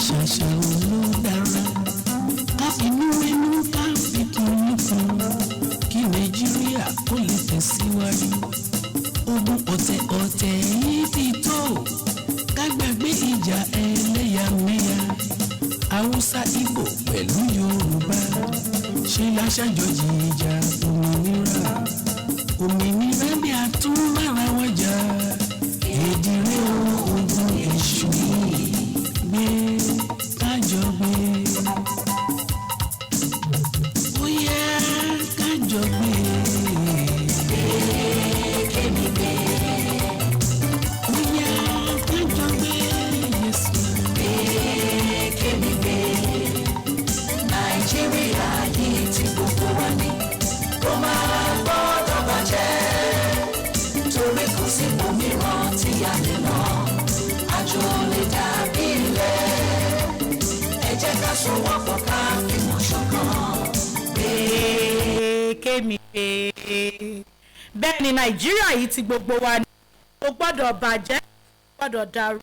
ṣàṣà olódára ká finú ẹnu ká fi kan nìkan kí Nàìjíríà kó lè tẹ̀síwájú. Ogun ọ̀tẹ̀ yìí ti tó ká gbàgbé ìjà ẹlẹ́yàmẹ̀yà Haúsá Ìgbò pẹ̀lú Yorùbá ṣe láṣàjọjì ìjà òmìnira bí a tún bára wọn jà èdìrẹ́ ogun èṣù gbé kájọ gbé ó yẹ kájọ gbé kémi gbé ó yẹ kájọ gbé Jésù kémi gbé Nàìjíríà yìí tí gbogbo wa ní kó máa gbọ́dọ̀ bàjẹ́ torí kò sí ibòmíràn tí a lè lọ àjò lè dàbí ilé ẹ jẹ́ ká sowọ́pọ̀ ká fìmọ̀ ṣọ̀kan. kémi bẹ́ẹ̀ ni Nàìjíríà yìí tí gbogbo wa ní kò gbọ́dọ̀ bàjẹ́ kò gbọ́dọ̀ dàrú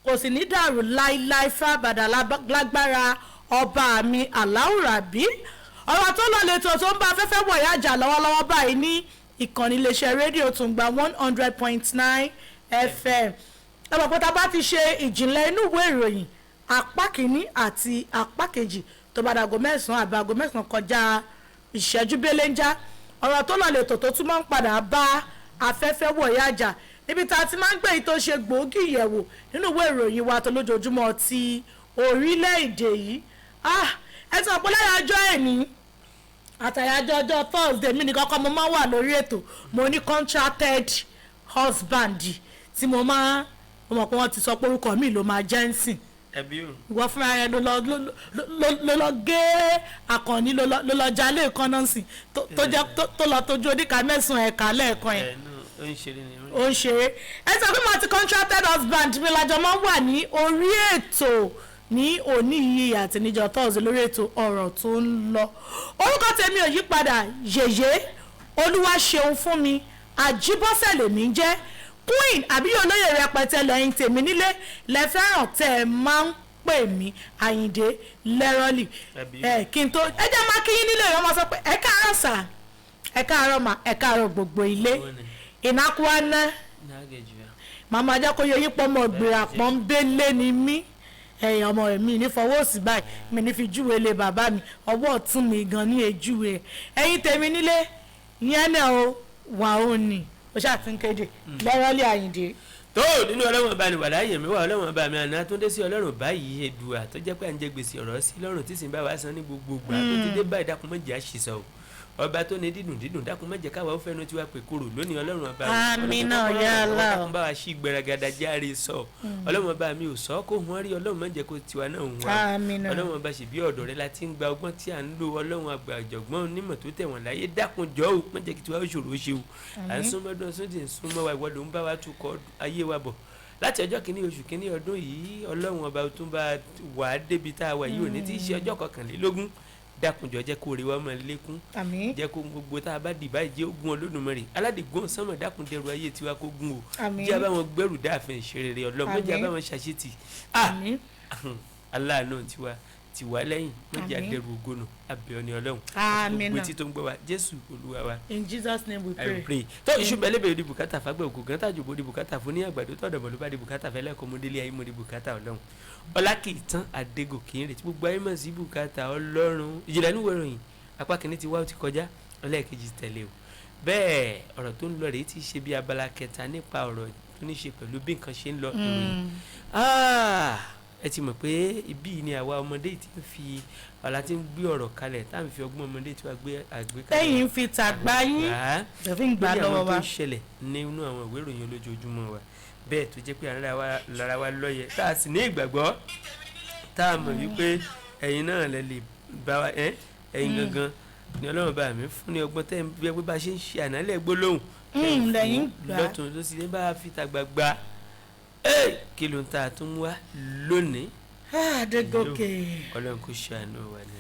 kò sì ní dàrú láíláí fábàdà lágbára ọba mi aláwùrábí. Ọ̀rọ̀ tó lọ lẹ́tọ̀ tó ń bá afẹ́fẹ́ wọ̀nyí àjà lọ́wọ́lọ́wọ́ báyìí ní ìkànnì iléeṣẹ́ rédíò Tùngbà 100.9 FM. Ọ̀pọ̀pọ̀ta bá ti ṣe ìjìnlẹ̀ inú ìwé ìròyìn apá kìíní àti apá kejì tó bá dàgọ́ mẹ́sàn-án àbí aago mẹ́sàn-án kọjá ìṣẹ́jú béléńjá. Ọ̀rọ̀ tó lọ lẹ́tọ̀ tó tún máa ń padà bá afẹ́fẹ́ wọ̀nyí àjà níbi tá a ti máa ń gbé èyí tó ṣe gbòógì yẹ̀wò nínú ìwé ìròyìn wa tó lójoojúmọ́ ti orílẹ̀-èdè yìí. Ẹ ti ọ̀pọ̀ láyàjọ́ ẹ̀ní àtàyàjọ́ ọjọ́ Thursday mi nìkan kọ́ mo máa wà lórí ètò mo ní contracted husband tí mo mọ̀ pé wọ́n ti sọ pé orúkọ mi ló máa jẹ́ ń sìn. Ìwọ fúnra rẹ ló lọ gé àkànní ló lọ jalè kan náà sìn tó lọ tójú oníkà mẹ́sàn-án ẹ̀ka lẹ́ẹ̀kan yẹn. Ó ń ṣeré ẹ sọ pé mo ti contracted husband mi lájọ máa wà ní orí ètò ní òní yìí àti níjọ́ Thursday lórí ètò ọ̀rọ̀ tó ń lọ. Orúkọ tèmi ò yí padà yèyé Olúwaṣeun fún mi Ajibose lèmi jẹ́ queen àbí olóyè rẹpẹtẹ lẹ́yìn tèmi nílé lẹ́fẹ̀ràn tẹ́ ẹ máa ń pè mí Àyìndé lẹ́rọ́lì kí n tó ẹ jẹ́ máa kí yín nílé ìwọ́n máa sọ pé ẹ káàárọ̀ sà ẹ káàárọ̀ mà ẹ káàárọ̀ gbogbo ilé ìnákúwá ná màmá ajá kó yẹ yín pọ́ mọ́ gbéra pọ́n bẹ́lẹ́ ni mí ẹ̀yìn ọmọ mi ní fọwọ́ òsì báyìí mi ní fi júwe lé bàbá mi ọwọ́ ọ̀tún mi gan ní ejúwe ẹ̀yin tèmi nílé yẹn náà ó wà ó ní o ṣàtúnkéde lẹ́rọ́lì Àyìndé. tó nínú ọlọ́run ọba ni wàlá yẹ̀mí wà ọlọ́run ọba mi àná tó dé sí ọlọ́run báyìí Èdùà tó jẹ́ pé à ń jẹ gbèsè ọ̀rọ̀ sí lọ́rùn tí sì ń bá wa san ní gbogbo gbà tó ti dé báyìí dákun mọ́jà ṣìṣọ́ o ọba tó ní dídùn dákun má jẹ́ káwa ó fẹ́nu tiwa pé kúrò lónìí ọlọ́run ọba àmínà ya Allah dákun bá wa ṣí gbẹrẹgàdà járe sọ ọlọ́run ọba mi ò sọ kó wọ́n rí ọlọ́run má jẹ́ kó tiwa náà wọ́n ọlọ́run ọba ṣì bí ọ̀dọ̀ rẹ láti ń gba ọgbọ́n tí à ń lò ọlọ́run àgbà ọ̀jọ̀gbọ́n onímọ̀ tó tẹ̀ wọ́n láyé dákun jọ ò má jẹ́ kí tiwa ó ṣòro ó ṣe o à ń súnmọ́dún sódì ń súnmọ́ wa ìwọ́dọ̀ ń bá wa tukọ̀ ayé wa bọ̀ láti ọjọ́ kìíní oṣù kìíní ọdún yìí ọlọ́run ọba tún bá wà á débi tá a wà yìí ò ní tí í ṣe ọjọ́ 21 dákunjọ jẹ́ kó rí wa máa lékún jẹ́ kó gbogbo tá a bá dì báyìí jẹ́ ogun Olódùmarè aládìgbọ́n sánmọ̀ dákun dẹrù ayé tiwa kó gun o jẹ́ abáwọn gbẹ́rù dáàfin ìṣeré ọlọ́mọ jẹ́ abáwọn ṣàṣetì aláàánú tiwa lẹ́yìn wọ́n jẹ́ adẹ́rù ogónù abẹ́ọ́ni ọlọ́run gbogbo etí tó ń gbọ́ wa Jésù Olúwa wa. In Jesus name we pray. tó iṣu bẹ́lẹ́bẹ̀ di bùkátà fagbẹ́ òkú gan tàjùbọ́ di bùkátà fún ní àgbàdo tọ́dọ̀bọ̀ ló bá di bùkátà fẹ́lẹ́ kọ́ mọ́délé ayé mọ́ di bùkátà ọlọ́run Olakitan Adegoke ń retí gbogbo ayé mọ̀ sí bùkátà ọlọ́run ìjìnlẹ̀ níwèé ìròyìn apá kìíní ti wá ó ti kọjá ọlẹ́ẹ̀kejì tẹ̀lé o bẹ́ẹ̀ ọ̀rọ̀ tó ń lọ rèé ti ṣe bí abala kẹta nípa ọ̀rọ̀ tó ní ṣe pẹ̀lú bí nǹkan ṣe ń lọ ìròyìn ẹ ti mọ̀ pé ibí ni àwa ọmọdé ti ń fi ọ̀la ti ń gbé ọ̀rọ̀ kalẹ̀ tá à ń fi ọgbọ́n ọmọdé tí wàá gbé àgbékalẹ̀ lẹ́yìn fi tàgbá yín tẹ̀fí ń gbà lọ́wọ́ wa tó ń ṣẹlẹ̀ nínú àwọn ìwé ìròyìn olójoojúmọ́ wa bẹ́ẹ̀ tó jẹ́ pé lára wa lọ́yẹ̀ tá a sì ní ìgbàgbọ́ tá a mọ̀ wípé ẹ̀yin náà lè bá wa ẹ̀yin gangan ni Ọlọ́run bá mi fún ní ọgbọ́n tẹ́ ń bí ẹgbẹ́ bá ṣe ń ṣe ànálẹ̀ gbólóhùn lẹ́yìn gbà lọ́tún ló sì lè bá fi tàgbà gbà kí ló ń ta tún wá lónìí. Adegoke Ọlọ́run kò ṣàánú wa ni.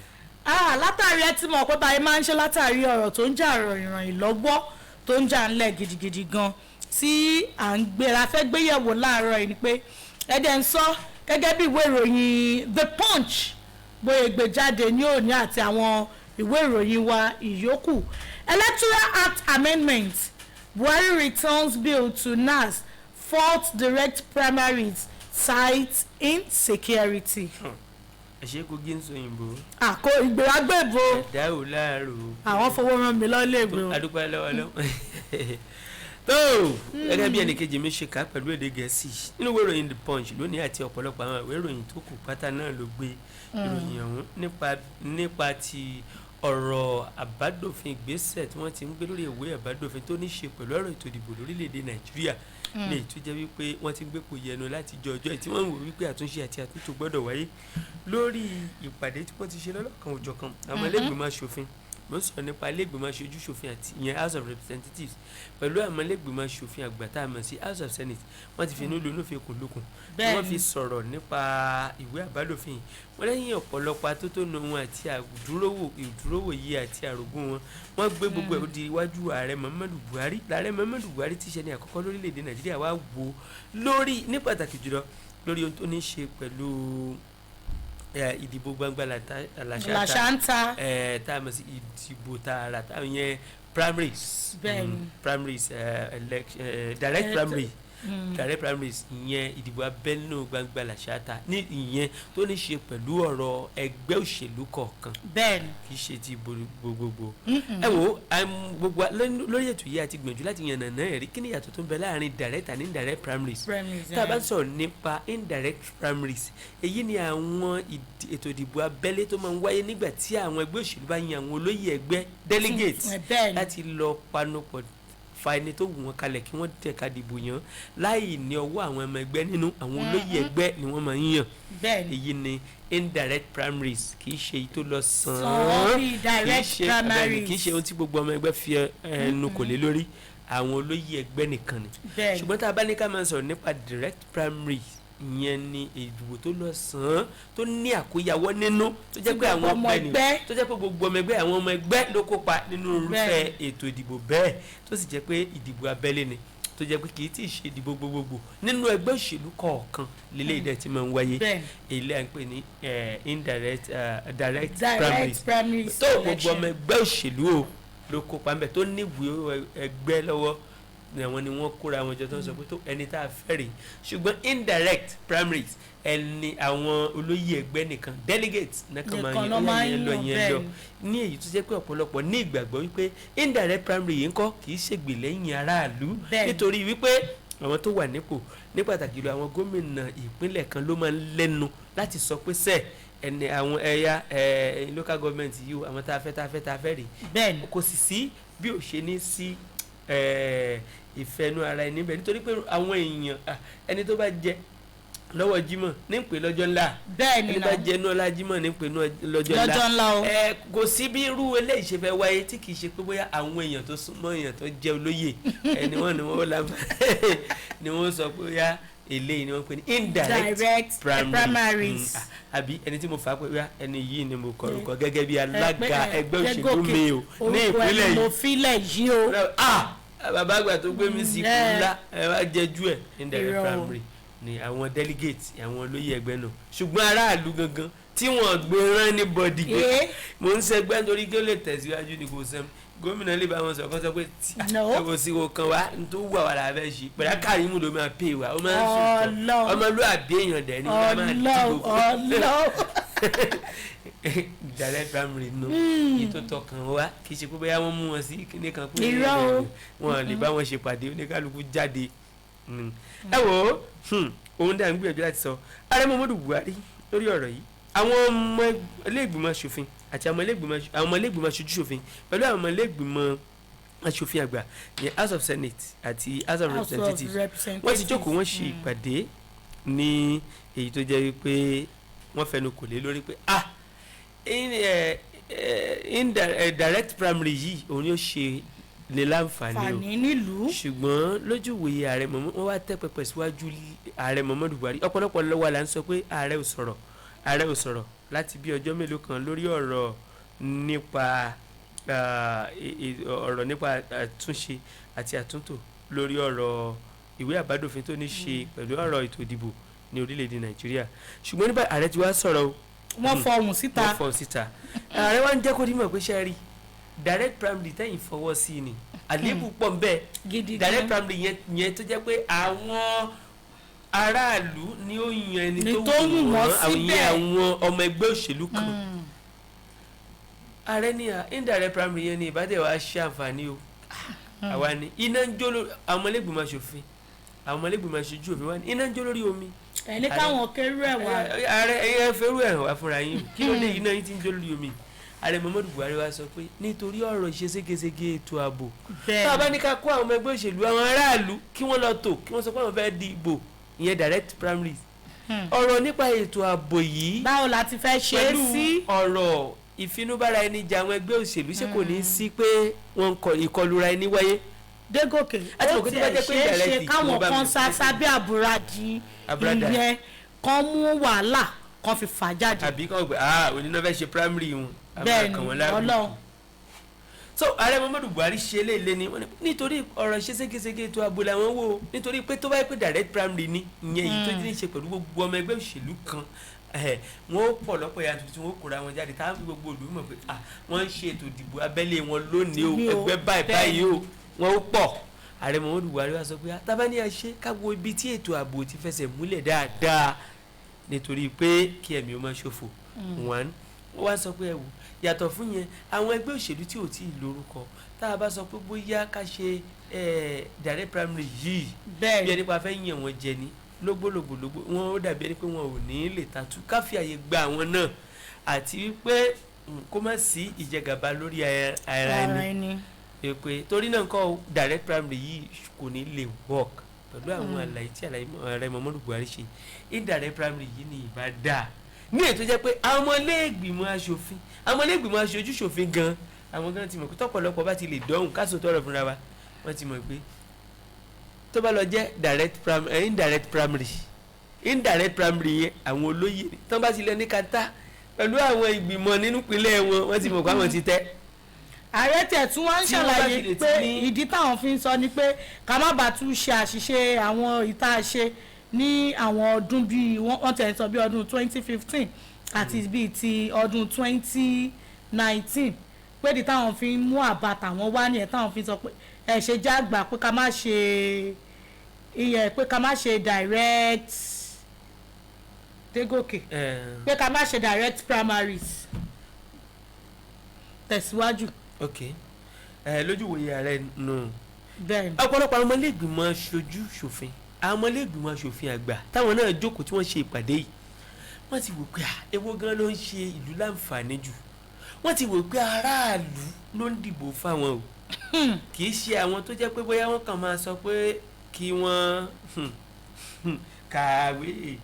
látàrí ẹ ti mọ̀ pé báyìí máa ń ṣe látàrí ọ̀rọ̀ tó ń jà ìràn ìlọ́gbọ́ tó ń jà ńlẹ̀ gidigidi gan tí à ń gbéra fẹ́ gbéyẹ̀wò láàárọ̀ yìí ni pé ẹ̀dẹ̀ ń sọ gẹ́gẹ́ bí ìwé ìròyìn The Punch bóyá gbé jáde ní òní àti àwọn ìwé ìròyìn wa ìyókù. Electoral Act Amendment, Buhari returns bill to NAS, fourth direct primaries, cites insecurity. Àṣé Kogi ń sọ òyìnbó. Àkó ìgbéra gbèbó. Ẹ̀dá ò láàrò. Àwọn fowó rán mi lọ́lẹ́gbẹ̀ẹ́. Adúpẹ́ lọ́wọ́ lọ́wọ́. tó gẹ́gẹ́ bí ẹnìkejì mi ṣe kà pẹ̀lú èdè Gẹ̀ẹ́sì nínú ìwé ìròyìn The Punch lónìí àti ọ̀pọ̀lọpọ̀ àwọn ìwé ìròyìn tó kù pátá náà ló gbé ìròyìn ọ̀hún nípa ti ọ̀rọ̀ àbádòfin ìgbésẹ̀ tí wọ́n ti ń gbé lórí ìwé àbádòfin tó ní ṣe pẹ̀lú ọ̀rọ̀ ètò ìdìbò lórílẹ̀‐èdè Nàìjíríà lè tó jẹ́ wípé wọ́n ti ń gbé kò yẹnu láti jọ ọjọ́ tí wọ́n ń wò wípé àtúnṣe àti àtúntò gbọ́dọ̀ wáyé lórí ìpàdé tí wọ́n ti ṣe lọ́lọ́kan òjọ̀kan àwọn ẹlẹ́gbẹ̀mọ aṣòfin mo ń sọ nípa ilé-ìgbìmọ̀ aṣojú ṣòfin àti ìyẹn House of Representatives pẹ̀lú àwọn ilé-ìgbìmọ̀ aṣòfin àgbà tá a mọ̀ sí House of Senate wọ́n ti fi inú lónú fi kùn lókun wọ́n fi sọ̀rọ̀ nípa ìwé àbádòfin wọ́n lẹ́yìn ọ̀pọ̀lọpọ̀ atótónu wọn àti ìdúrówò yìí àti àrògùn wọn wọ́n gbé gbogbo ẹ̀ di iwájú ààrẹ Muhammadu Buhari lààrẹ Muhammadu Buhari ti ṣe ní àkọ́kọ́ lórílẹ̀‐èdè Nàìjíríà wá wò lórí ní pàtàkì jùlọ lórí ohun tó ní ṣe pẹ̀lú ìdìbò gbangba làṣántà tá a mọ̀ sí ìdìbò tààrà táwọn yẹn primaries direct primary direct primaries ìyẹn ìdìbò abẹ́nú gbangba làṣántà ní ìyẹn tó ní ṣe pẹ̀lú ọ̀rọ̀ ẹgbẹ́ òṣèlú kọ̀ọ̀kan kì í ṣe ti gbogbogbò ẹ wo gbogbo lórí ètò yìí àti gbìyànjú láti yànnà náà ẹ̀rí kí ni ìyàtọ̀ tó ń bẹ láàrin direct and indirect primaries tá a bá ń sọ̀rọ̀ nípa indirect primaries èyí ni àwọn ètò ìdìbò abẹ́lé tó máa ń wáyé nígbà tí àwọn ẹgbẹ́ òṣèlú bá yan àwọn olóyè ẹgbẹ́ delegates láti lọ panupọ̀ fa ẹni tó wù wọ́n kalẹ̀ kí wọ́n tẹ̀ka dìbò yàn láì ní ọwọ́ àwọn ọmọ ẹgbẹ́ nínú àwọn olóyè ẹgbẹ́ ni wọ́n máa ń yàn èyí ni indirect primaries kì í ṣe èyí tó lọ sàn án kì í ṣe ohun tí gbogbo ọmọ ẹgbẹ́ fi ẹnu kò lé lórí àwọn olóyè ẹgbẹ́ nìkan ni ṣùgbọ́n tá a bá ní ká máa sọ̀rọ̀ nípa direct primaries ìyẹn ni ìdìbò tó lọ sàn án tó ní àkóyawọ́ nínú tó jẹ́ pé àwọn ọmọ ẹgbẹ́ tó jẹ́ pé gbogbo ọmọ ẹgbẹ́ àwọn ọmọ ẹgbẹ́ ló kópa nínú irúfẹ́ ètò ìdìbò bẹ́ẹ̀ tó sì jẹ́ pé ìdìbò abẹ́lé ni tó jẹ́ pé kì í tí ì ṣe ìdìbò gbogbogbò nínú ẹgbẹ́ òṣèlú kọ̀ọ̀kan lílé ìdẹ tí máa ń wáyé èyí à ń pè ní indirect direct primaries tó gbogbo ọmọ ẹgbẹ́ òṣèlú o ló kópa ńbẹ̀ tó níwèé ẹgbẹ́ lọ́wọ́ àwọn ni wọ́n kóra wọn jọ tó ń sọ pé tó ẹni tá a fẹ́ rèé ṣùgbọ́n indirect primaries ẹni àwọn olóyè ẹgbẹ́ nìkan delegates nìkan máa ń yẹn lọ ní èyí tó jẹ́ pé ọ̀pọ̀lọpọ̀ ní ìgbàgbọ́ wípé indirect primary yìí ń kọ́ kì í ṣègbè lẹ́yìn aráàlú nítorí wípé àwọn tó wà nípò ní pàtàkì jùlọ àwọn gómìnà ìpínlẹ̀ kan ló máa ń lẹ́nu láti sọ pé sẹ́ẹ̀ ẹni àwọn ẹ̀yà local government yìí àwọn tá a fẹ́ rèé kò sì sí bí ò ṣe ní sí ìfẹ́nu ara ẹni bẹ́ẹ̀ nítorí pé àwọn èèyàn ẹni tó bá jẹ lọ́wọ́ Jímọ̀ ní pé lọ́jọ́ ńlá ẹni bá jẹ ní ọlá Jímọ̀ ní pé lọ́jọ́ ńlá kò sí bí irú eléyìí ṣe fẹ́ wáyé tí kì í ṣe pé bóyá àwọn èèyàn tó súnmọ́ èèyàn tó jẹ́ olóyè ẹni wọ́n ni wọ́n lábẹ́ ni wọ́n sọ pé bóyá eléyìí ni wọ́n pè ní indirect primaries àbí ẹni tí mo fà á pé bóyá ẹni yìí ni mo kọrùkọ gẹ́gẹ́ bí alága ẹgbẹ́ òṣèlú mi o ní ìpínlẹ̀ yìí bàbá àgbà tó gbé mi sí ikú ńlá ẹ wá jẹjú ẹ indirect primary ni àwọn delegate àwọn olóyè ẹgbẹ́ náà ṣùgbọ́n aráàlú gangan tí wọ́n gbé rán ní bọ́dì pé mò ń ṣẹgbẹ́ nítorí kí ó lè tẹ̀síwájú ní kò sẹ́mu gómìnà lè bá wọn sọ kán sọ pé kò sí wo kan wá tó wà wà lábẹ́ ṣe pẹ̀lú Kàrímù ló máa pè wá ó máa ń sùn ọmọlúwàbí èèyàn dẹ̀ ní ká máa dìbò direct primary nù ètò tọkàn wá kì í ṣe pé bóyá wọ́n mú wọn sí kíní kan pé wọn lè bá wọn ṣe pàdé oníkálukú jáde ẹ wò ó òun dà ń gbìyànjú láti sọ ààrẹ Muhammadu Buhari lórí ọ̀rọ̀ yìí àwọn ọmọ ilé-ìgbìmọ̀ aṣòfin àti àwọn ilé-ìgbìmọ̀ aṣojú ṣòfin pẹ̀lú àwọn ilé-ìgbìmọ̀ aṣòfin àgbà ní House of Senate àti House of Representatives wọ́n ti jókòó wọ́n ṣe ìpàdé ní èyí tó jẹ́ wípé wọ́n fẹnu kò lé lórí pé direct primary yìí òun yóò ṣe ní láǹfààní nílùú ṣùgbọ́n lójú ìwòye ààrẹ wọ́n wá tẹ́ pẹpẹ síwájú ààrẹ Muhammadu Buhari ọ̀pọ̀lọpọ̀ lọ́wọ́ là ń sọ pé ààrẹ ò sọ̀rọ̀ láti bí ọjọ́ mélòó kan lórí ọ̀rọ̀ nípa àtúnṣe àti àtúntò lórí ọ̀rọ̀ ìwé àbádòfin tó ní ṣe pẹ̀lú ọ̀rọ̀ ètò ìdìbò ní orílẹ̀-èdè Nàìjíríà ṣùgbọ́n nígbà ààrẹ ti wá sọ̀rọ̀ o. wọ́n fọhùn síta ààrẹ wa ń jẹ́ kó dímọ̀ pé ṣe rí direct primary tẹ́yìn fọwọ́ sí ni àléébù pọ̀ ń bẹ direct primary yẹn tó jẹ́ pé àwọn aráàlú ni ó yan ẹni tó wù wọ́n àwọn ọmọ ẹgbẹ́ òṣèlú kan ààrẹ ní indirect primary yẹn ni ìbádẹ́ wa ṣe àǹfààní o àwa ni iná ń jó lórí àwọn ọmọlẹ́gbìmọ̀ aṣòfin àwọn ọmọlẹ́gbìmọ̀ aṣojú òfin wa ni iná ń jó lórí omi. ẹni káwọn kẹrù ẹ wá. ààrẹ ẹyẹ fẹrù ẹ wá fúnra yín kí ló dé iná yín ti ń jó lórí omi. ààrẹ Muhammadu Buhari wa sọ pé nítorí ọ̀rọ̀ ìṣeségesège ètò ààbò tá a bá ní ká kó àwọn ọmọ ẹgbẹ́ òṣèlú àwọn aráàlú kí wọ́n lọ tò kí wọ́n sọ pé àwọn fẹ́ dìbò ìyẹn direct primaries. ọ̀rọ̀ nípa ètò ààbò yìí báwo la ti fẹ́ ṣe é sí. pẹ̀lú ọ̀rọ̀ ìfinúbára ẹni jà àwọn ẹgbẹ́ òṣèlú ṣé kò ní sí pé wọ́n ń ìkọlura ẹni wáyé. Dégòkè ó tiẹ̀ ṣe káwọn kan sábẹ́ àbúradì ìyẹn kan mú wàhálà kan fi fà jáde. àbí kan gbé oníná fẹ́ ṣe primary wọn. bẹ́ẹ̀ni Ọlọ́run. so ààrẹ Muhammadu Buhari ṣe léèlé ni nítorí ọ̀rọ̀ ṣe ségesège ètò ààbò làwọn wò ó nítorí pé tó bá yẹ pé direct primary ni ìyẹn èyí tó ní í ṣe pẹ̀lú gbogbo ọmọ ẹgbẹ́ òṣèlú kan wọn ó pọ̀ lọ́pọ̀ yanturu tí wọ́n kóra wọn jáde táwọn fi gbogbo òlú mọ̀ pé wọ́n ń ṣe ètò ìdìbò abẹ́lé wọn lónìí o ẹgbẹ́ báyìí o wọ́n ó pọ̀. ààrẹ Muhammadu Buhari wá sọ pé tábání àṣẹ káwo ibi tí ètò ààbò ti fẹsẹ̀ múlẹ̀ dáadáa nítorí pé kí ẹ̀mí ó má ṣòfò wọ́n wá sọ pé ẹ wò yàtọ̀ fún yẹn àwọn ẹgbẹ́ òṣèlú tí ò tí ì lórúkọ tá a bá sọ pé bóyá ká ṣe direct primary yìí bí ẹni pa fẹ́ yàn wọ́n jẹ ni lógbólógbòlógbò wọn ó dàbí ẹni pé wọn ò ní lè tàtú ká fi àyè gba àwọn náà àti wípé kó má sí ìjẹgàba lórí ara ẹni pé torí náà kọ́ direct primary yìí kò ní lè work pẹ̀lú àwọn àlàyé tí ààrẹ Muhammadu Buhari ṣe indirect primary yìí ni ìbá dáa ní ètò jẹ́ pé àwọn ọmọlẹ́gbìmọ̀ aṣòfin àwọn ọmọlẹ́gbìmọ̀ aṣojú ṣòfin gan àwọn gan ti mọ̀ pé tọ́pọ̀lọpọ̀ bá ti lè dọ́hùn káṣọ tọrọ fúnra wa wọ́n ti mọ̀ pé tó bá lọ jẹ́ indirect primary yẹn àwọn olóyè tó bá ti lọ ní kata pẹ̀lú àwọn ìgbìmọ̀ nínú ìpínlẹ̀ wọn wọ́n ti mọ̀ pé àwọn ti tẹ́. ààrẹ tẹ̀ tún wá ń ṣàlàyé pé ìdí táwọn fi ń sọ ni pé ká má bàa tún ṣe àṣìṣe àwọn ìta ṣe ní àwọn ọdún bíi wọ́n tẹ̀ ń sọ bí ọdún 2015 àti bíi ti ọdún 2019 pé ìdí táwọn fi ń mú àbá tàwọn wá nìyẹn táwọn fi ń sọ pé ẹ ṣe jágbà pé ká má ṣe direct Dégòkè pé ká má ṣe direct primaries tẹ̀síwájú. ok lójú wòye ààrẹ nù. bẹ́ẹ̀ni. ọ̀pọ̀lọpọ̀ àwọn ọmọlẹ́gbìmọ̀ aṣojú ṣòfin àwọn ọmọlẹ́gbìmọ̀ aṣòfin àgbà táwọn náà jókòó tí wọ́n ṣe ìpàdé yìí wọ́n ti wò pé èwo gan ló ń ṣe ìlú láǹfààní jù wọ́n ti wò pé aráàlú ló ń dìbò fáwọn o kì í ṣe àwọn tó jẹ́ pé bóyá wọ́n kàn máa sọ pé kí wọ́n kàwé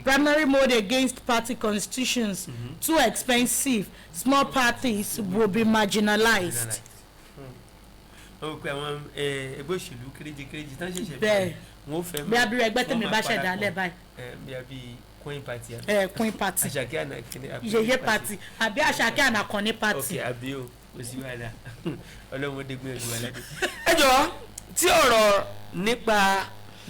primary mode against party constitutions too expensive small parties will be marginalized. wọ́n pe àwọn ẹgbẹ́ òṣèlú kéréje tán ṣẹ̀ṣẹ̀ bẹ́ẹ̀ wọ́n fẹ́ bí abirẹ ẹgbẹ́ tèmi bá ṣẹ̀dá lẹ̀ báyìí. bí a bí queen party. queen party àṣàkí ànàkíní yeye party àbí àṣàkí ànàkànní party. ok àbí o kò sí wàhálà ọlọ́run dé gbìyànjú wà ládé. ẹ jọ̀ọ́ tí ọ̀rọ̀ nípa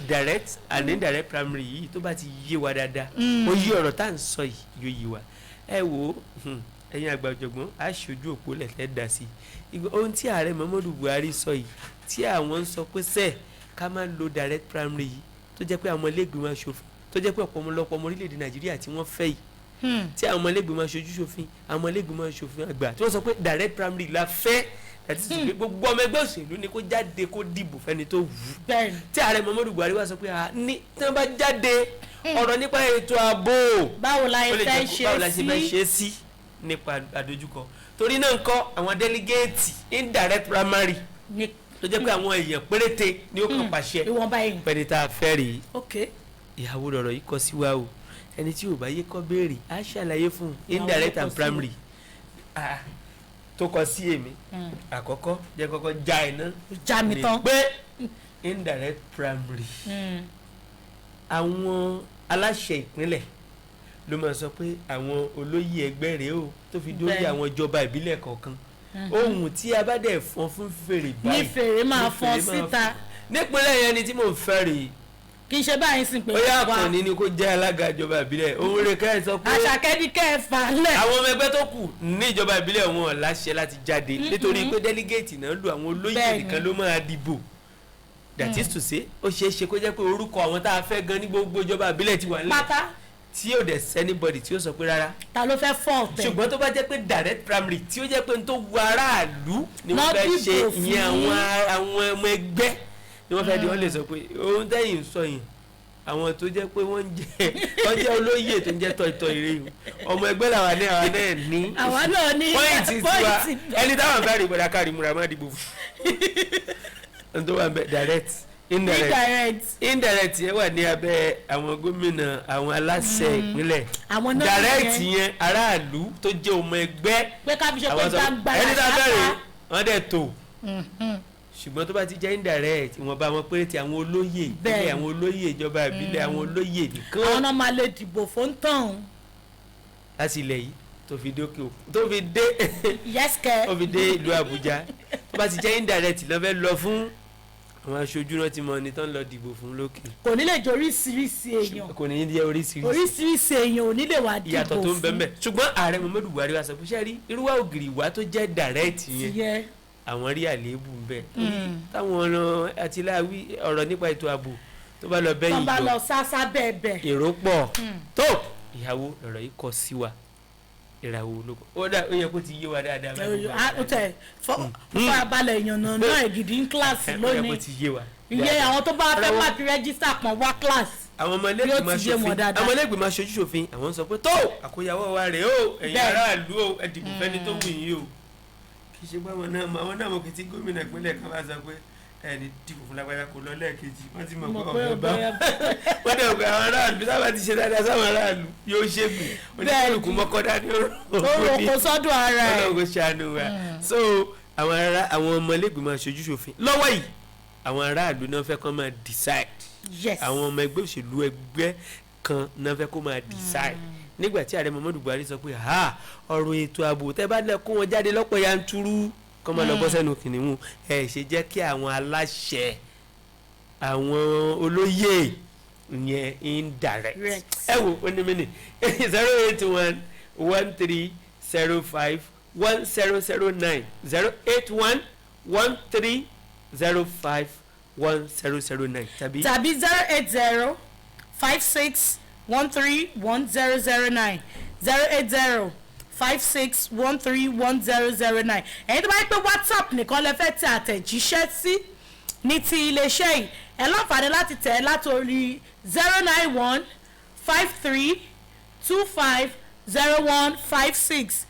direct and indirect primary yìí tó bá ti yé wa dáadáa ó yí ọ̀rọ̀ tá à ń sọ yìí yóò yí wa ẹ wò ó ẹ̀yin àgbà ọ̀jọ̀gbọ́n á ṣojú òpó lẹ̀lẹ́ dá sí i ohun tí ààrẹ Muhammadu Buhari sọ yìí tí àwọn ń sọ pé sẹ́ẹ̀ ká máa lo direct primary yìí tó jẹ́ pé àwọn ẹlẹ́gbẹ̀mọ aṣòfin tó jẹ́ pé ọ̀pọ̀lọpọ̀ ọmọ orílẹ̀-èdè Nàìjíríà tí wọ́n fẹ́ yìí tí àwọn ẹlẹ́gbẹ̀mọ aṣojú ṣòfin àwọn ẹlẹ́gbẹ̀mọ aṣòfin àgbà tí wọ́n sọ pé direct primary la fẹ́ àti sì pé gbogbo ọmọ ẹgbẹ́ òṣèlú ni kó jáde kó dìbò fẹ́ni tó wù ú tí ààrẹ Muhammadu Buhari wá sọ pé ní tí wọ́n bá jáde ọ̀rọ̀ nípa ètò ààbò báwo la ṣe fẹ́ ṣe sí nípa àdójúkọ torí náà ńkọ́ àwọn délégéètì indirect primary tó jẹ́ pé àwọn èèyàn péréte ni ó kàn pàṣẹ pẹ̀lú tá a fẹ́ rí ìyàwó lọ̀rọ̀ yìí kọ sí wa o ẹni tí ò bá yé kọ́ béèrè á ṣàlàyé fún indirect and primary tó kọ sí èmi àkọ́kọ́ jẹ́ kọ́kọ́ já iná já mi tán pé indirect primary àwọn aláṣẹ ìpínlẹ̀ ló máa sọ pé àwọn olóyè ẹgbẹ́ rèé o tó fi dórí àwọn ìjọba ìbílẹ̀ kọ̀ọ̀kan ohun tí a bá dẹ̀ fọn fún fèrè báyìí ní fèrè máa fọn síta nípínlẹ̀ yẹn ni tí mò ń fẹ́ rèé kì í ṣe báyìí sí pé ó yà Àkànní ni kó jẹ́ alága ìjọba ìbílẹ̀ òun rẹ̀ ká ẹ̀ sọ pé Àṣàkẹ́ ní kẹ́ ẹ fà lẹ̀. àwọn ọmọ ẹgbẹ́ tó kù ní ìjọba ìbílẹ̀ wọn láṣẹ láti jáde nítorí pé délégéètì náà lu àwọn olóyè nìkan ló máa dìbò that is to say ó ṣeé ṣe kó jẹ́ pé orúkọ àwọn tá a fẹ́ gan ní gbogbo ìjọba ìbílẹ̀ ti wà nílẹ̀ pátá tí yóò dẹ̀ sẹ́nibọ̀dì tí ó sọ pé rárá. ta ló fẹ́ fọ́ ọ̀tẹ̀. ṣùgbọ́n tó bá jẹ́ pé direct primary tí ó jẹ́ pé n tó wu aráàlú ni wọ́n fẹ́ ṣe ìyẹn àwọn ọmọ ẹgbẹ́ ni wọ́n fẹ́ di wọ́n lè sọ pé ohun tẹ́yìn ń sọ yìí àwọn tó jẹ́ pé wọ́n jẹ́ olóyè tó ń jẹ́ tọ̀tọ̀ ìrẹ́yìn ọmọ ẹgbẹ́ làwọn náà ní àwọn náà ní pọ́ìntì tiwa ẹni táwọn fẹ́ rí ìbọ̀dá kárí múra má dìbò fún un tó wà bẹ́ẹ̀ direct indirect yẹn wà ní abẹ́ àwọn gómìnà àwọn aláṣẹ ìpínlẹ̀ direct yẹn aráàlú tó jẹ́ ọmọ ẹgbẹ́ àwọn sọ ẹni tá a bẹ̀rẹ̀ wọ́n dẹ̀ tó ṣùgbọ́n tó bá ti jẹ́ indirect ìwọ̀nba àwọn péréte àwọn olóyè ìpínlẹ̀ àwọn olóyè ìjọba ìbílẹ̀ àwọn olóyè nìkan. àwọn náà máa lè dìbò fún tán. láti ilẹ̀ yìí tó fi dé tó fi dé yẹ́sìkẹ́ tó fi dé ìlú Àbújá tó bá ti jẹ́ indirect ló fẹ́ lọ fún àwọn aṣojú náà ti mọ ẹni tán lọ dìbò fún lókè. kò ní lè jẹ oríṣiríṣi èèyàn. kò ní jẹ oríṣiríṣi èèyàn ò ní lè wá dìbò fún. ìyàtọ̀ tó ń bẹ mẹ́ ṣùgbọ́n ààrẹ Muhammadu Buhari wa sọ pé ṣé rí irúwà ògiri wa tó jẹ́ direct yẹn àwọn rí àléébù ń bẹ. táwọn ọ̀nà àtìláwí ọ̀rọ̀ nípa ètò ààbò tó bá lọ bẹ́yìn tó bá lọ sásá bẹ́ẹ̀ bẹ́ẹ̀. èrò pọ̀ tó ìyàwó ọ̀rọ̀ yìí kọ sí wa ìràwọ̀ olóko ó yẹ kó ti yé wa dáadáa báyìí. ó tẹ farabalẹ̀ ìyànnà náà gidi ní kíláàsì lónìí. ó yẹ kó ti yé wa. ìyẹn àwọn tó bá fẹ́ máa fi rẹ́gísítà pọ̀ wá kíláàsì. àwọn ọmọlẹ́gbẹ̀ẹ́ máa ṣojú ṣòfin àwọn sọ pé tó àkóyawọ́ wa rèé o ẹ̀yin aráàlú o ẹ dìbò fẹ́ni tó wù yín o. kì í ṣe pé àwọn náà mọ̀ kí tí gómìnà ìpínlẹ̀ kan bá sọ pé ẹni dìbò fún lágbájá kò lọ lẹ́ẹ̀kejì wọ́n ti mọ̀ pé ọ̀bẹ bá wọ́n dẹ̀ pé àwọn aráàlú sábà ti ṣe dáadáa sáwọn aráàlú yóò ṣègùn oníkálukú mọ́kọ́dá ní orúkọ sọ́dọ̀ ara ẹ̀ ọlọ́run kò ṣàánú wa so àwọn ọmọlẹ́gbẹ̀ẹ́ aṣojú ṣòfin lọ́wọ́ yìí àwọn aráàlú náà fẹ́ kó máa decide àwọn ọmọ ẹgbẹ́ òṣèlú ẹgbẹ́ kan náà fẹ́ kó máa decide nígbà tí ààrẹ Muhammadu Buhari sọ pé ọ̀rọ̀ ètò ààbò tẹ́ bá lẹ̀ kó wọn jáde lọ́pọ̀ yanturu kọ́ máa lọ bọ́ sẹ́nu kìnìún ṣe jẹ́ kí àwọn aláṣẹ àwọn olóyè yẹn indirect ẹ wo onímìnì 08113051009 08113051009 tàbí 08056131009 08056131009 ẹ̀yin tó bá yẹ pé WhatsApp nìkan lẹ fẹ́ tẹ àtẹ̀jíṣẹ́ sí ní ti iléeṣẹ́ yìí ẹ láǹfààní láti tẹ̀ látòrí 09153250156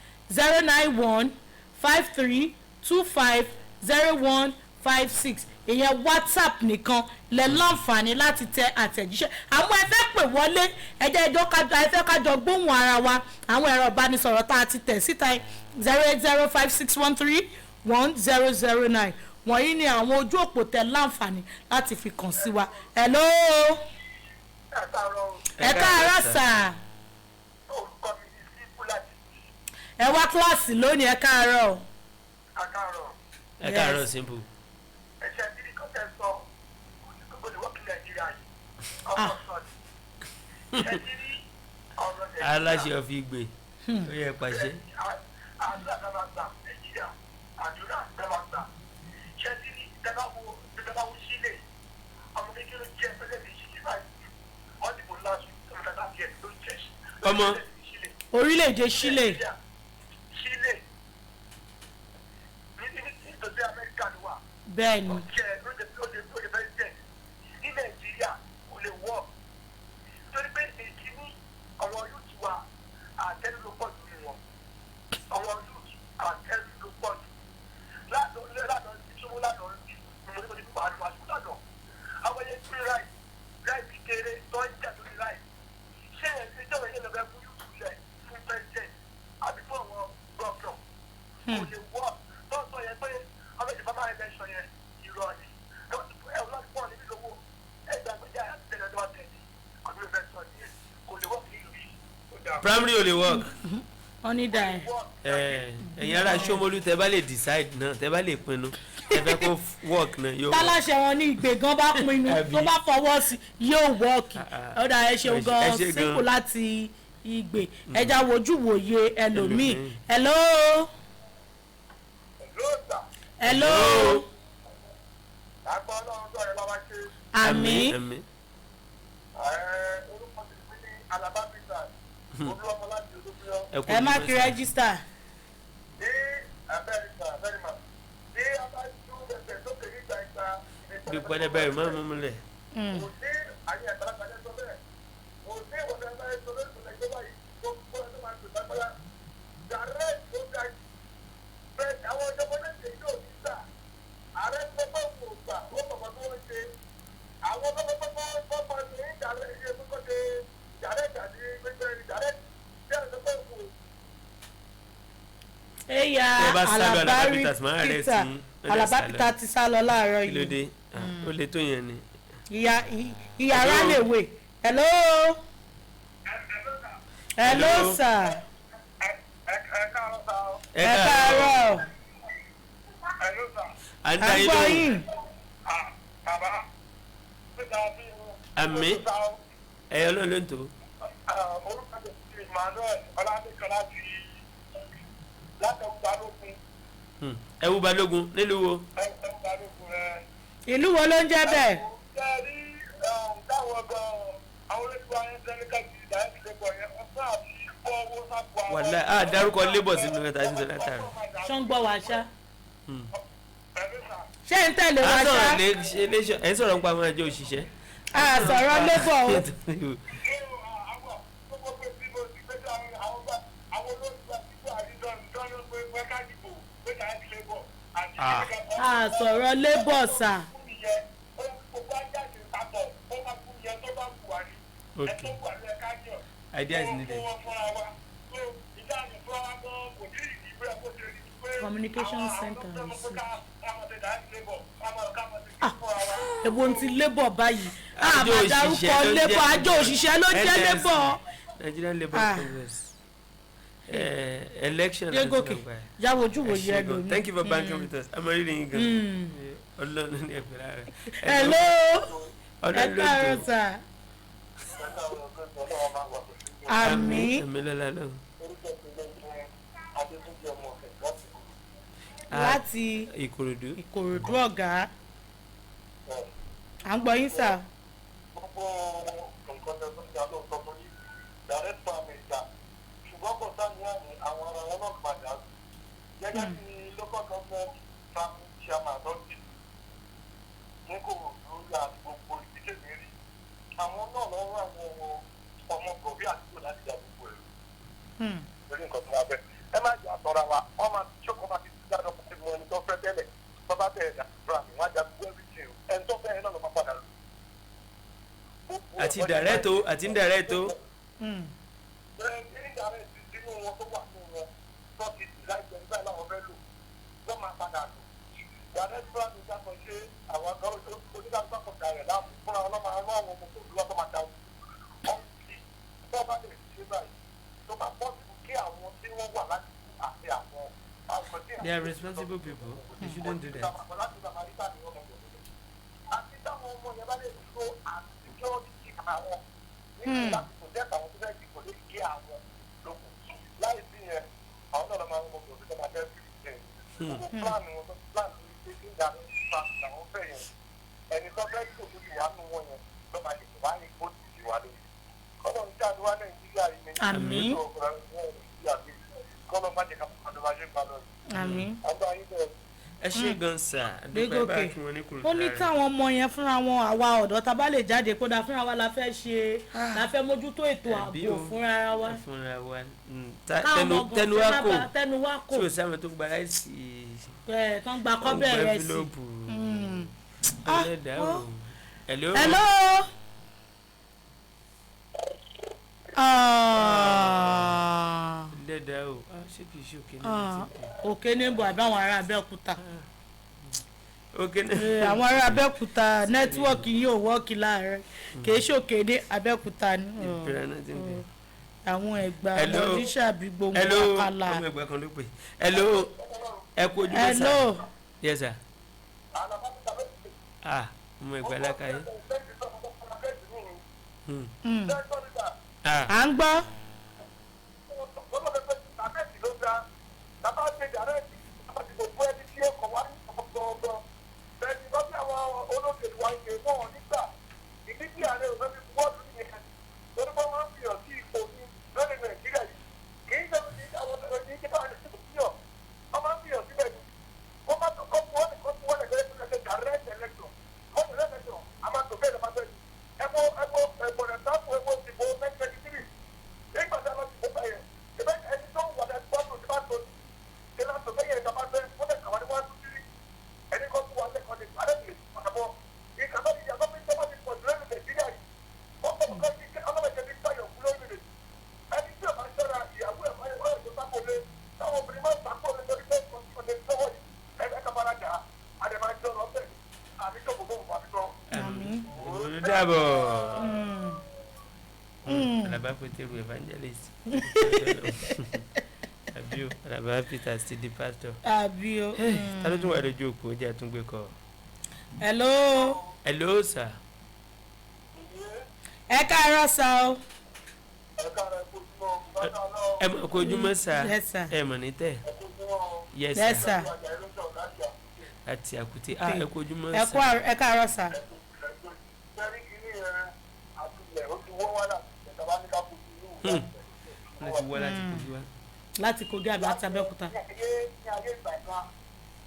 09153250156 ìyẹn WhatsApp nìkan lẹ láǹfààní láti tẹ àtẹ̀jíṣẹ́ àwọn ẹ fẹ́ pè wọlé ẹjẹ́ ẹjọ́ ẹ fẹ́ kájọ gbóhùn ara wa àwọn ẹ̀rọ ìbánisọ̀rọ̀ tá a ti tẹ̀ síta 08056131009 wọ̀nyí ni àwọn ojú òpó tẹ láǹfààní láti fi kàn sí wa. hello. ẹ káàárọ̀ sà. ẹ wá kíláàsì lónìí ẹ káàárọ̀. ẹ káàárọ̀ simple. aláṣẹ ọ̀fi gbé ó yẹ pàṣẹ. àdúrà dábàá gbà nàìjíríà àdúrà dábàá gbà ṣẹ́ni dábàá sílẹ̀ ọmọ kékeré jẹ́ pẹ́lẹ́bí sílẹ̀ báyìí wọ́n dìbò láti ọmọdé díẹ̀ ló jẹ́ ọmọ orílẹ̀-èdè Chile. Chile nítorí Amẹ́ríkà ló wà. bẹ́ẹ̀ ni. ọ̀jẹ̀ ló lè bẹ́ẹ̀ jẹ́ ní nàìjíríà kò lè wọ́ torí pé èyí ní ọ̀rọ̀ yóò ti wà àtẹ́lú ló pọ̀ jù wọn ọ̀rọ̀ yóò àtẹ́lú ló pọ̀ jù ládọ̀ ìṣòwò ládọ̀ ìmọ̀lẹ́kọ̀ọ́ ní pípa àlùfáà ṣùgbọ́n ládọ̀ àwọn ẹyẹ gbé ráì kékeré tó ń jà lórí ráì ṣé ẹ̀sìn ìjọba yẹn lọ́gbẹ́ fún yóò lẹ̀ fún president àbí fún àwọn gọ́ọ̀nà kò lè wọ́ tó ń sọ yẹn pé ọmọ ìjọba máa ń ẹ̀ṣọ́ yẹn ìrọ̀ ni ọlọ́pàá níbi lówó ẹgbàgbẹ́jà primary ò lè work. wọ́n ní dà ẹ́. ẹ̀yin ará Ṣómólú tẹ́ bá lè decide náà tẹ́ bá lè pinnu fẹ́ kó work náà yóò. tálàṣẹ wọn ní ìgbè gan bá pinnu tó bá fọwọ́ sí yóò wọ́ọ̀kì ọ̀dà ẹ ṣeun gan sínkù láti ìgbè ẹja wojú wòye ẹlòmíì. hello. hello. àmín. ẹ má kí rẹ́gísítà. bí pẹlẹbẹ rẹ máa mú múlẹ̀. eya alabapita ti sá lọ láàárọ̀ yìí. kí ló dé ó lè tó yẹn ni. ìyàrá lè wè. hello. hello sir. ẹ káàárọ̀. à ń ta gbọ́ yín. àmín ẹ̀yọ́ náà ló ń tó. orúkọ mi ti Emmanuel ọládékan láti ẹwú balógun nílùú wo. ẹwú balógun rẹ. ìlú wo ló ń jẹ́ bẹ́ẹ̀. ṣe rí táwọn gan àwọn olóṣèlú ayélujára ti dá ìdílé bọ̀ yẹn ọ̀sán àti kọ́ owó sápò àwọn. wàlá a dárúkọ labour sínú ẹ̀ta ní sọ̀rọ̀ látàrí. ṣé ń gbọ́ wá ṣá. ṣé ń tẹ̀lé wá ṣá. ẹ̀ ń sọ̀rọ̀ nípa àwọn ẹjọ́ òṣìṣẹ́. a sọ̀rọ̀ labour o. a sọ̀rọ̀ labour sà. okay idea is needed. communication center ẹ̀bùn ti labour báyìí àmà dárúkọ labour àjọ òṣìṣẹ́ ló jẹ́ labour. Nigerian Labour Congress. Election. Adegoke jáwé ojú wo yẹ lónìí. Thank you for banking with us. I'm already in Ghana. Ọlọ́run ní ẹ̀fẹ̀ rẹ̀. Hello. Ẹ káàárọ̀ sà. Àmín. Àmín lọ́la lọ́wọ́. Láti Ìkòròdú. Ìkòròdú ọ̀gá. À ń gbọ́ yín sà. gbogbo nǹkan tó ń jà lóòótọ́ tó yí direct farming ìjà ṣùgbọ́n kò sáà ní àmì àwọn ará wọn náà padà gẹ́gẹ́ bí local government farming chairman lọ́sí ní kò lórí àti gbogbo ìdílé mi rí àwọn náà lọ́wọ́ àwọn ọmọ gòbí àdúgbò láti jà gbogbo ẹ̀rọ lórí nǹkan tó wà bẹ́ẹ̀ ẹ má jà tọ́ra wa wọ́n máa ṣókò máa ti dáná fún ẹni wọn ẹni tó fẹ́ tẹ́lẹ̀ tó bá bẹ̀rẹ̀ dàgbà mi wọ́n á jà gbogbo everything ẹni tó fẹ́ náà ló máa padà lọ. àti dàrẹ́tò àti ndàrẹ́tò. bẹ́ẹ̀ ní ìdàrẹ́tì sínú wọn tó wà fún wọn tó ti láìpẹ́ nígbà láwọn fẹ́ lò wọ́n máa padà lò. dàrẹ́tì fúnra mi ká sọ ṣé àwọn àgbà onídàgbà kan dàrẹ́ láàmú fúnra wọn máa rán àwọn ọmọ tó lọ́ tó máa dà wọ́n. ọ̀nkì tó bá lè ṣe báyìí tó máa pọ̀ sí kí àwọn tí wọ́n wà láti àti àwọn They are responsible people. They shouldn't do that. àti táwọn ọmọ yẹn bá lè dúró àti security àwọn nígbà láti protect àwọn tó fẹ́ dìbò lè gé àwọn lókun láì sí yẹn àwọn náà lọ máa ń mọ òbí tó máa fẹ́ fi ṣe plan wọn tó plan ní pé kí n dà ní ìfà àwọn fẹ́ yẹn ẹni tó fẹ́ dìbò tó ti wà nù wọn yẹn ló máa lè wá ní kó ti wà lórí kọ́nà ní sáà ní wá Nàìjíríà yìí ní Àmín. kọ́nà má jẹ́ ká fún ọdún wájú ìgbà lọ́rùn. Àmín. àgbà yín bẹ̀rẹ̀ ẹ ṣe gan sa dúpẹ́ bá kí wọ́n ní kúrò. ó ní táwọn ọmọ yẹn fúnra wọn àwa ọ̀dọ́ tá bá lè jáde kódà fúnra wa la fẹ́ ṣe la fẹ́ mójútó ètò ààbò fúnra wa. fúnra wa tẹnu wa kò tí o sáwọn tó gba láìsí. tán gba kọ́bẹ̀ rẹ̀ sí. hello. hello. lẹ́dà o ṣé kìí ṣe òkè ní òkè ní bọ̀ àbí àwọn ará Abẹ́òkúta. òkè ní. àwọn ará Abẹ́òkúta nẹ́tíwọ́ọ̀kì yìí ò wọ́ọ̀kì láàárọ̀ kìí ṣòkè ní Abẹ́òkúta ní. àwọn ẹ̀gbà lọ́díṣàbí gbogbo àkàlà. ọmọ ẹgbẹ́ kan ló pè. hello ẹ kú ojú mẹ́sà. hello. yes sir. Ah, ọmọ ìgbà lákàyè. À ń gbọ́. Alabapeteru evangelist. Abio, Alaba Peter still the pastor. Abio. Ta ló tún wà lójú òpó jẹ́ àtúngbé kọ. Hello. Hello sir. Ẹ káàárọ̀ sà o. Ẹ mọ̀ kojúmọ́ sà. Yes sir. Ẹ mọ̀ ní tẹ̀. Yes sir. Yes sir. Àti àkúté. Ẹ kojúmọ́ sà. Ẹ káàárọ̀ sà. Láti wọ́ láti kojú wa. Láti kojú àbí láti Abẹ́òkúta. Ní ayé ìgbà kan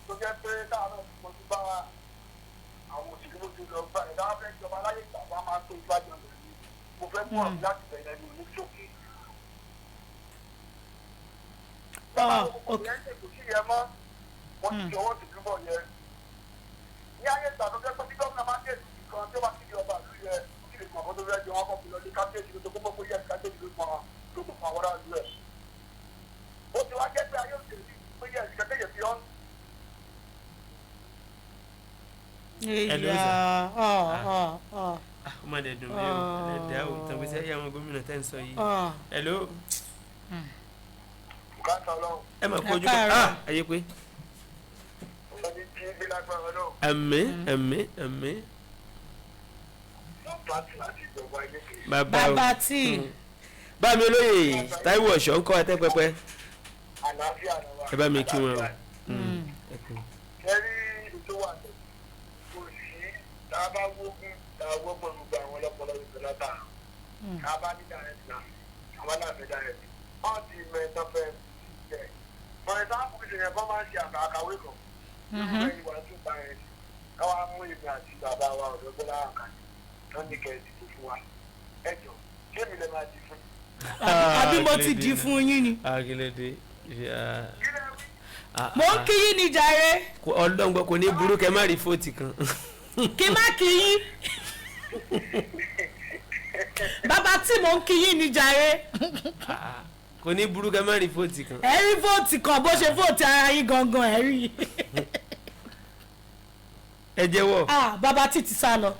tó jẹ́ pé táwọn náà ti kojú bá àwọn òṣèlú tó lọ gbà ẹ̀dá fẹ́ jọba láyé ìgbà wa máa tó ìgbàjọ rẹ̀ ní mo fẹ́ mú ọ̀rọ̀ láti bẹ̀rẹ̀ ní ṣókí. Òkè kò sí yẹ mọ́ wọ́n ti jọwọ́ ti túbọ̀ yẹ. Ní ayé ìgbà tó jẹ́ pé bí gómìnà máa ń dé ìlú kan tí ó bá ti di ọba ìlú yẹ kí lè kàn fún tó fẹ́ jẹ wọn kọ́ fi lọ ní kábíyèsí tó kó mọ́ pé yẹ kábíyèsí ló pọn tó kó fún àwọn ará ìlú ẹ̀. Ó ti wá jẹ́ pé ayé òṣèlú pé yẹ ìṣẹ́kẹ́ yẹ fi ọ́n. Ọmọ dẹ̀ dùn mí o, ẹ̀dá o, tàn gbèsè ayé àwọn gómìnà tẹ́ ń sọ yìí. Hello. Ẹ máa kojú kọ́, ayé pé. Àmín. Bàbá tí. Bá mi olóyè Táíwò Ọ̀ṣọ́ ń kọ́ ẹtẹ́ pẹpẹ. Ẹ bá mi kí wọn o. Kẹ́rí ètò wà ní kò sí tá a bá wógún tá a wọ́pọ̀ gbogbo àwọn ọlọ́pọ̀lọ́ ìṣẹ̀lẹ̀ látà. Tá a bá ní direct náà, àwọn náà fẹ́ direct. Wọ́n ti mọ ẹ̀tọ́ fẹ́ jẹ́. For example, ìṣẹ̀lẹ̀ kan máa ń ṣe àkàwé kan. Ìwé ìwà tún pa ẹ̀ káwá mú ìgbà àti bàbá wa ọ̀dọ́ gbọ́dọ̀ àkàtì tó ní kẹ́ẹ̀dì tó fún wa. Ẹ jọ, ṣé mi lè máa di fún? Àbí mo ti di fún yín ni. Akílódé. Mo ń kí yín ní jàre. Ọlọ́ngbọ́n kò ní burú kẹ́ má rí fóòtì kan. Kí má kí yín. Bàbá tí mo ń kí yín ní jàre. Kò ní burú kẹ́ má rí fóòtì kan. Ẹ rí fóòtì kan bó ṣe fóòtì ara yín gangan ẹ rí. Ẹ jẹ́wọ́. Bàbá tí ti sá lọ.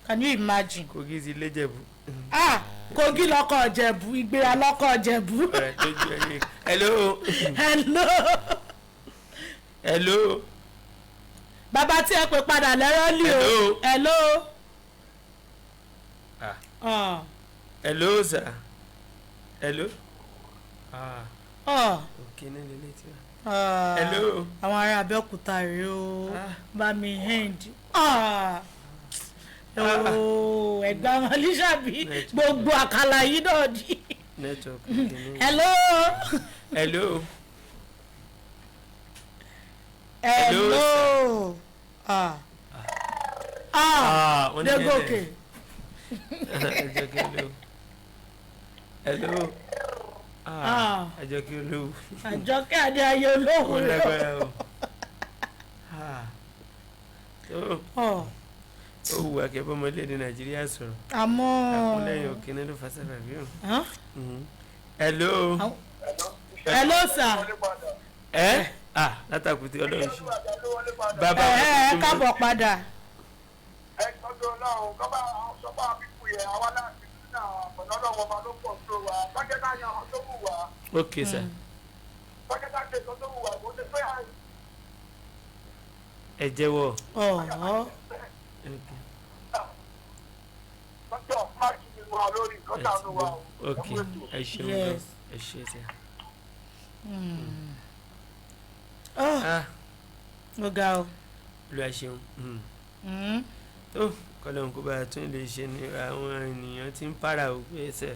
Can you imagine? Kogi sí ilé Jẹ̀bú. Kogi lọ́kọ̀ Jẹ̀bú, Ìgbéra lọ́kọ̀ Jẹ̀bú. Hello. Bàbá tí ẹ pè padà lẹ́rọ́ lì o. Hello sir. Hello. Okay, ní lélẹ̀ tí wà. Hello. Àwọn ará Abẹ́òkúta rèé o. Bá mi hand. Ẹ̀gbá wọn lísàbí gbogbo àkàlà yìí náà di. Hello. Adegoke. Hello. Àjọkẹ́ olówó. Àjọkẹ́ adé ayé olówó. Ó lágbára o. Ó wù akẹ́bọ̀ ọmọdé Nàìjíríà sọ̀rọ̀. Àmọ́. Àkúnlẹ̀yìn òkèèrè ló fa sábà bí o. Hello. Hello sir. Látàkùtì Ọlọ́run ṣe. Bàbá kábọ̀ padà. Ẹ tọ́jú Ọlọ́run kọ́bá sọ́bà pípù yẹn àwa láti nínú àwọn ọ̀pọ̀lọpọ̀ wọn máa ló pọ̀ tó wa tọ́jẹ́ ká yan àwọn tó wù wá. Okay sir. Tọ́jẹ́ ká ṣe tó wù wá kó ṣe pé ẹ jẹ́wọ́. ọ̀ọ́ lọ́jọ́ máàkì ni wà lórí lọ́jà ló wà o. ok ẹ ṣeun gan ẹ ṣe ṣe. ó ga o. Olúwa ṣeun. tó kọ́lọ́n kó bá a tún lè ṣe ní àwọn ènìyàn tí ń para o pé ẹsẹ̀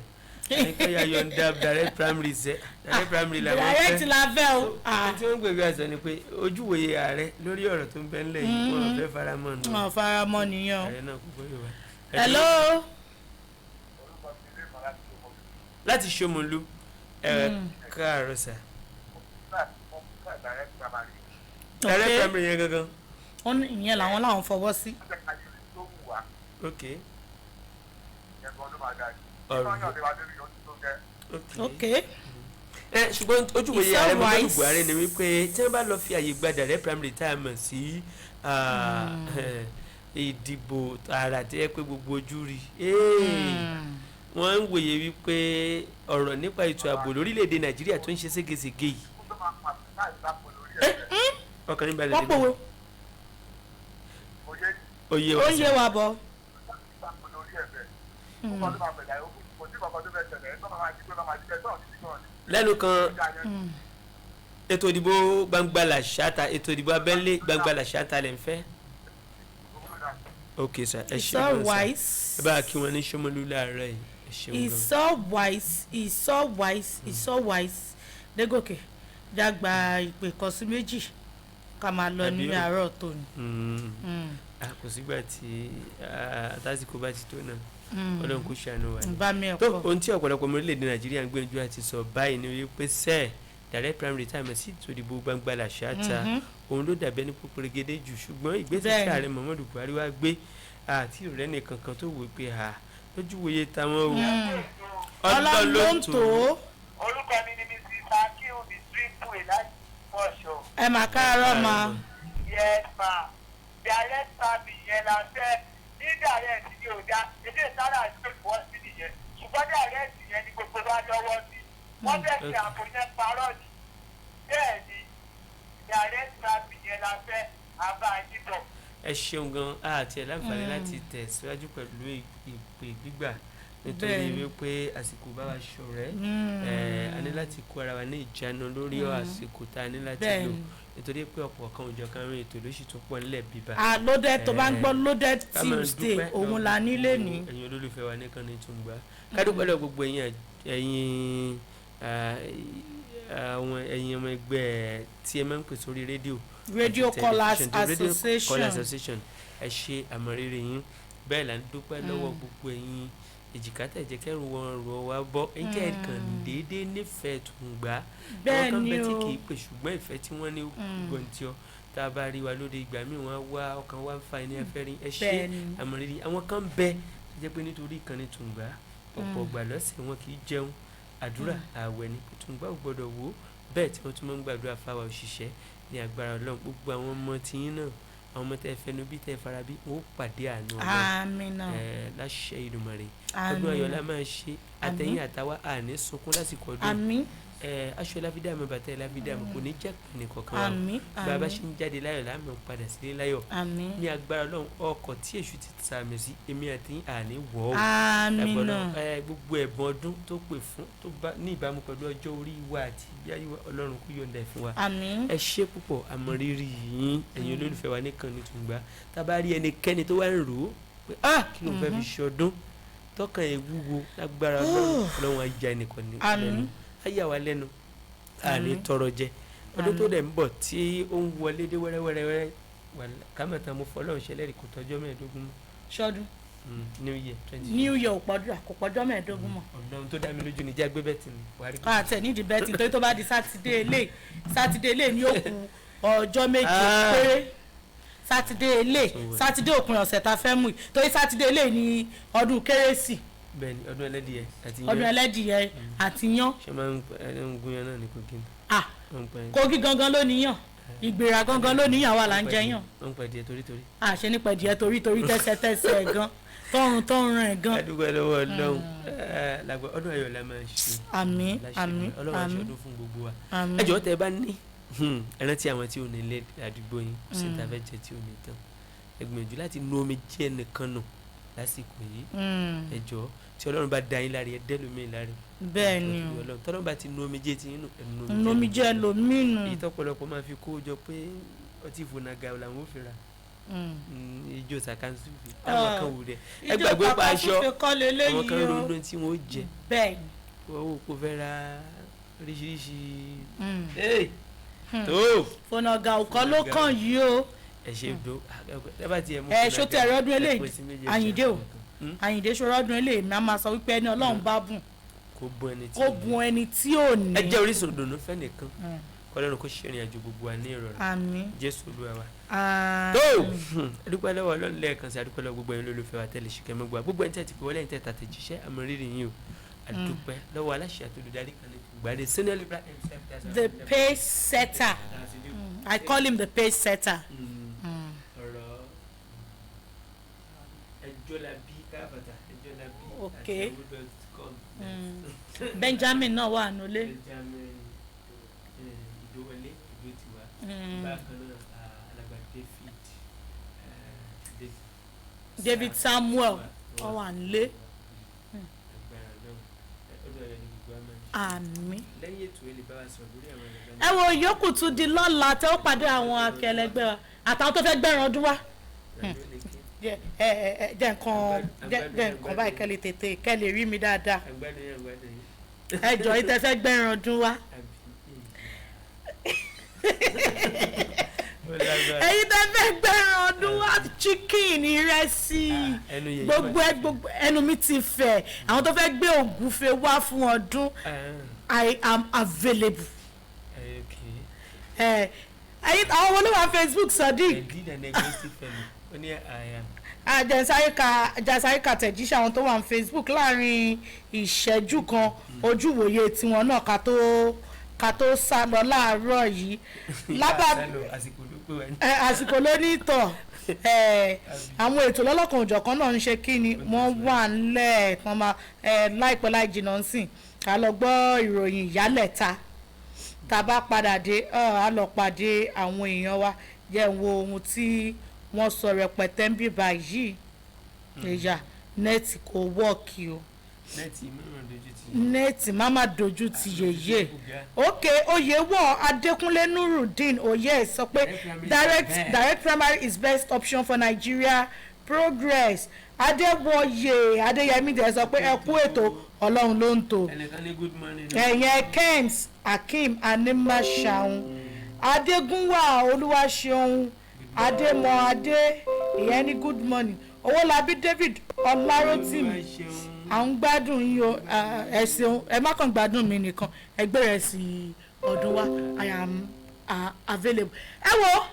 ẹnikẹ́yà yọ̀ǹda direct primary ṣe direct primary làwọn fẹ́. direct la fẹ́ o. tí wọ́n gbègbè àṣọ ni pé ojúwòye ààrẹ lórí ọ̀rọ̀ tó ń bẹ ńlẹ̀ yìí wọ́n fẹ́ faramọ́ nù. wọ́n faramọ́ nìyẹn. ààrẹ náà kò gbọ́dọ̀ wá. hello. láti Ṣómolú káàárọ̀ sà. direct primary yẹn gangan. ìyẹn làwọn fọwọ́ sí. ok. ok. ṣùgbọ́n ojúwòye ààrẹ Muhammadu Buhari ni wípé tí wọ́n bá lọ fi àyè gba direct primary tá a mọ̀ sí ìdìbò ààrà tí ẹ pé gbogbo ojú rí wọ́n ń wòye wípé ọ̀rọ̀ nípa ètò ààbò lórílẹ̀‐èdè Nàìjíríà tó ń ṣe ségesège yìí. ọkàn ní balẹ̀ dé. oyè wa bọ̀. lẹ́nu kan ètò ìdìbò gbangba làṣáta ètò ìdìbò abẹ́lé gbangba làṣáta lè ń fẹ́. ok sir ẹ ṣe wọn sir ẹ bá kí wọn ní Ṣómolú láàárọ̀ yìí ẹ ṣe wọn gan. it's so wise Adegoke dàgbà ìpè kan sí méjì ká máa lọ ní àárọ̀ tòní. kò sígbà tí àtàsìkò bá ti tó náà Ọlọ́run kò ṣàánú wa ni. tó ohun tí ọ̀pọ̀lọpọ̀ ọmọ orílẹ̀-èdè Nàìjíríà ń gbìyànjú àti sọ báyìí ni wípé sẹ́ẹ̀ direct primary time sí ètò ìdìbò gbangba làṣáta òun ló dàbí ẹni púpọ̀rẹ́gẹ́dẹ́ jù ṣùgbọ́n ìgbésẹ̀ tí ààrẹ Muhammadu Buhari wá gbé àti ìrẹ́ nìkan kan tó wò pé lójúwòye táwọn wò Ọlọ́run ló ń tó. orúkọ mi ni Mrs. Akínwùmí triple láti Ọ̀ṣọ́. ẹ mà káàárọ̀ ma. yes ma direct primary yẹn la fẹ́ ní direct ni ò dá èdè sára ìṣe fọ́ sí nìyẹn ṣùgbọ́n direct yẹn ni gbogbo bá lọ́wọ́ sí wọ́n bẹ̀ ṣe àpò yẹn parọ́ ni bẹ́ẹ̀ ni direct primary yẹn la fẹ́ àbá àdìbọ̀. ẹ ṣeun gan àti ẹ láǹfààní láti tẹ̀síwájú pẹ̀lú ìpè gbígbà nítorí wípé àsìkò bá wa ṣọ̀rẹ́ a ní láti kó ara wa ní ìjánu lórí àsìkò tá a ní láti lò nítorí pé ọ̀pọ̀ kan òjò kan rìn ètò lóṣù tó pọ̀ nílẹ̀ bíbá. loaded tó bá ń gbọ́ loaded Tuesday òun la nílé ní. ẹ̀yin olólùfẹ́ wa nìkan ní Tùngbà kádùpẹ́ lọ gbogbo ẹ̀yin àwọn ẹ̀yin ọmọ ẹgbẹ́ tí ẹ máa ń pè sórí rédíò. Radio Callers Association ẹ ṣe àmọ̀rírì yín bẹ́ẹ̀ là ń dúpẹ́ lọ́wọ́ gbogbo ẹ̀yin èjìká tẹ̀jẹ̀ kẹ́rù wọn rọ̀ wá bọ́ ẹ̀yin tẹ̀ kàn déédéé nífẹ̀ẹ́ Tùngbà àwọn kan bẹ́ẹ̀ tí kì í pè ṣùgbọ́n ìfẹ́ tí wọ́n ní gbọ̀ntìọ́ tá a bá rí wa lóde ìgbà míì wọ́n á wá ọkàn wá ń fa ẹni afẹ́ rí ẹ ṣe àmọ̀rírì àwọn kan bẹ́ẹ̀ tó jẹ́ pé nítorí ìkànnì Tùngbà ọ̀pọ̀ ìgbà lọ́sẹ̀ wọn kì í jẹun àdúrà ààwẹ̀ ni Tùngbà ò gbọ́dọ̀ wò bẹ́ẹ̀ tí wọ́n tún máa ń gbàdúrà fáwa òṣìṣẹ́ ní agbára Ọlọ́run gbogbo àwọn ọmọ tiyín náà àwọn ọmọ tẹ fẹnu bí tẹ fara bí wọn ó pàdé àánú Ọlọ́run láṣẹ Ìdùmarè ọdún ayọ̀ la máa ṣe àtẹ̀yìn àtàwa àní sunkún lásìkò ọdún aṣọ ìlàfídàmù bàtà ìlàfídàmù kò ní jẹ́ pẹ̀lú kọ̀ọ̀kan wa bàbá ṣe ń jáde láyọ̀ láàmú padà sílé láyọ̀ ní agbára Ọlọ́run ọkọ̀ tí èṣù ti sàmì sí èmi àtẹ̀yìn àní wọ̀ ọ́ gbogbo ẹ̀bùn ọdún tó pè fún tó bá ní ìbámu pẹ̀lú ọjọ́ orí wa àti ìyáyí wa Ọlọ́run kó yọ̀ǹda ẹ̀ fún wa ẹ ṣé púpọ̀ àmọ̀rírì yín ẹ̀yin olólùfẹ́ wa nìkan ní Tùngbà tá a bá rí ẹnikẹ́ni tó wá ń rò ó pé kí ló fẹ́ fi ṣọdún tọkàn ẹ̀ wúwo lágbára Ọlọ́run ajá ẹnìkan lẹ́nu ayé wa lẹ́nu àní tọrọ jẹ ọdún tó dẹ̀ ń bọ̀ tí ó ń wọlé dé wẹ́rẹ́wẹ́rẹ́ wà kámẹ́ta mo fọlọ́run ṣẹlẹ́rìí kò tọ́jọ́ 15 mọ́. ṣọdún new year 20. new year kò pọ́jọ́ 15 mọ́. ọ̀dọ́n tó dá mi lójú ni jágbé bẹ́ẹ̀ tì ní buhari. àtẹ nídìí bẹ́ẹ̀ tì torí tó bá di sátidé ilé ní òkú ọjọ́ méje péré sátidé òpin ọ̀sẹ̀ ta fẹ́ mú i torí sátidé ilé ní ọdún kérésì. bẹ́ẹ̀ni ọdún ẹlẹ́dìyẹ àti yan. ọdún ẹlẹ́dìyẹ àti yan. ṣé máa ń gun yan náà ní Kogi. Kogi gangan ló níyàn ìgbéra gangan ló níyàn wà là ń jẹ yàn. wọ́n ń pẹ̀ díẹ̀ torítorí. ṣe ní pẹ̀ díẹ̀ torítorí tẹ́sẹ̀ gan tọ́run ẹ̀ gan. adúgbò ẹ lọ́wọ́ Ọlọ́run làgbà ọdún ayọ̀ la máa ṣe. àmín Ọlọ́run aṣọ ọdún fún gbogbo wa. ẹ jọ̀ọ́ tẹ́ ẹ bá ní ẹ rántí àwọn tí ò ní ilé àdúgbò yín kò sí ta fẹ́ jẹ tí ò ní tán ẹ gbìyànjú láti nu omi jẹ́ ẹnìkan nù lásìkò yìí ẹ jọ̀ọ́ tí ọlọ́run bá da yín láre ẹ dẹ́ lómi láre bẹ́ẹ̀ ni o tọ́lọ́run bá ti nu omi jẹ́ ti yín nù ẹ nu omi jẹ́ lómi nù. èyí tọ́pọ̀lọpọ̀ máa fi kó jọ pé ọtí ìfúnaga làwọn ò fi ra ijó sàkánsì fi àwọn kan wù dẹ ẹ gbàgbé pa aṣọ àwọn kan ronú tí wọn ó jẹ wọn ò kó fẹ́ ra oríṣiríṣi tó fúnaga ọkọ ló kàn yìí o ẹ ṣe do ẹ bá tiẹ̀ mú ẹ ṣó tẹ ẹrọ ọdún eléyìí Àyìndé o Àyìndé ṣòro ọdún eléyìí mi á máa sọ wípé ẹni Ọlọ́run bá bùn kó bùn ẹni tí ò ní. ẹ jẹ́ orísun ìdùnnú fẹ́ nìkan kọ́lọ́run kó ṣe ìrìn àjò gbogbo wa ní ìrọ̀rùn àmín Jésù Olúwa wa. tó adúpẹ́ lọ́wọ́ Ọlọ́run lẹ́ẹ̀kan sí adúpẹ́ lọ́wọ́ gbogbo ẹ̀yin lólùfẹ́ wa tẹ́lẹ̀ ṣìkẹ́ mẹ́gbà gbogbo ẹ̀yin tẹ́ ti pè wọlé ẹ̀yin tẹ́ tàtẹ̀ jíṣẹ́ àmọ́ rírì yín o adúpẹ́ lọ́wọ́ aláṣẹ àtolùdarí kan ní ìgbàdé senior liberal himself. The pace setter I call him the pace setter. ọ̀rọ̀ ẹjọ́ la bí káfàtà ẹjọ́ la bí Okay. àti owó.com. Benjamin náà wà nulẹ̀. Benjamin ìdówọlé ìdótiwa bákan náà alàgbà David Samuel wọ́n wà nulẹ̀. Àmín. lẹ́yìn ètò ẹ̀ lè bá wa sọ lórí àwọn ẹ̀rọ. ẹ wo ìyókù tún di lọ́la tẹ́ ó pàdé àwọn akẹlẹgbẹ́ wa àtàwọn tó fẹ́ gbẹ̀ràn ọdún wa. jẹ́ nǹkan báyìí kẹ́ lè tètè kẹ́ lè rí mi dáadáa. ẹ jọ yìí tẹ́ fẹ́ gbẹ̀ràn ọdún wa. èyí tẹ́ fẹ́ gbẹ̀ràn ọdún wa chicken ìrẹsì gbogbo ẹnu mi ti fẹ̀ àwọn tó fẹ́ gbé ògúnfe wá fún ọdún I am available. ẹ̀yin àwọn olówó Facebook Sadiq àjẹsáríkà tẹ̀jíṣẹ́ àwọn tó wà ní Facebook láàrin ìṣẹ́jú kan ojúwòye tiwọn náà ká tó sá lọ láàárọ̀ yìí àsìkò ló ní tọ̀ àwọn ètò lọ́lọ́kan òjọ̀kan náà ń ṣe kí ni wọ́n wà ńlẹ̀ tán máa láìpẹ́ láì jìnnà sìn ká lọ gbọ́ ìròyìn ìyálẹ̀ta tá a bá padà dé a lọ pàdé àwọn èèyàn wa jẹ́ wo ohun tí wọ́n sọ rẹpẹtẹ ń bíbá yìí ẹ̀yà nẹ́ẹ̀tì kò wọ́ọ̀kì o nẹ́ẹ̀tì má má dojú ti yèyé ok Oyèwọ̀ Adékúnlé Nurudeen oyè sọ pé direct primary is best option for Nigeria progress Adéwọyè Adéyẹmí dẹ̀ sọ pé ẹ kú ètò Ọlọ́run ló ń tò ẹ̀yẹn Kens Akeem Animashaun Adégúnwà Olúwaṣeun Adémọadé ìyẹn ní good morning Owólabí David Ọlárótìmí à ń gbádùn yín o ẹ̀sìn ẹ má kàn gbádùn mi nìkan ẹgbẹ́ rẹ̀ sí ọdún wa I am available. ẹ wo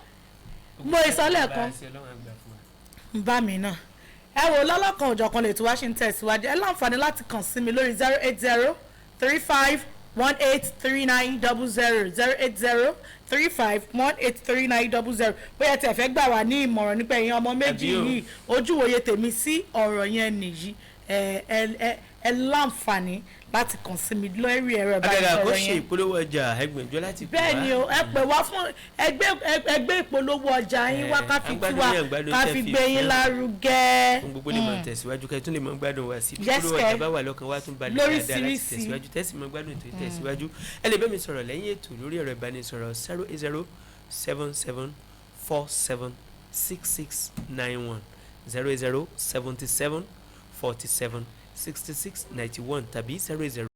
mo ìsọlẹ̀ kan bá mi náà ẹ wo lọ́lọ́kan òjọ̀kan lè tí wá ṣe ń tẹ̀síwájú ẹ láǹfààní láti kàn sí mi lórí 08035183900 08035183900 bóyá tí ẹ fẹ́ gbà wá ní ìmọ̀ràn nípa ẹ̀yin ọmọ méjì yìí ojúwòye tèmi sí ọ̀rọ̀ yẹn nìyí ẹ láǹfààní láti kàn sí mi lórí ẹ̀rọ ìbánisọ̀rọ̀ yẹn. àgàgà kó ṣe ìpolówó ọjà ẹgbẹ̀jọ láti pè wá. bẹ́ẹ̀ ni o ẹ pè wá fún ẹgbẹ́ ìpolówó ọjà yín wá ká fi tiwa ká fi gbé yín lárugẹ. fún gbogbo lè máa tẹ̀síwájú kẹ́ tún lè máa gbádùn wá sí ìpolówó ọjà bá wà lọ́kàn wá tún balẹ̀ dáadáa láti tẹ̀síwájú tẹ́sí máa gbádùn ètò ìtẹ̀síwájú. ẹ lè bẹ́ mi sọ̀rọ̀ lẹ́yìn ètò lórí ẹ̀rọ ìbánisọ̀rọ̀ 08077476691 08077476691 tàbí 080.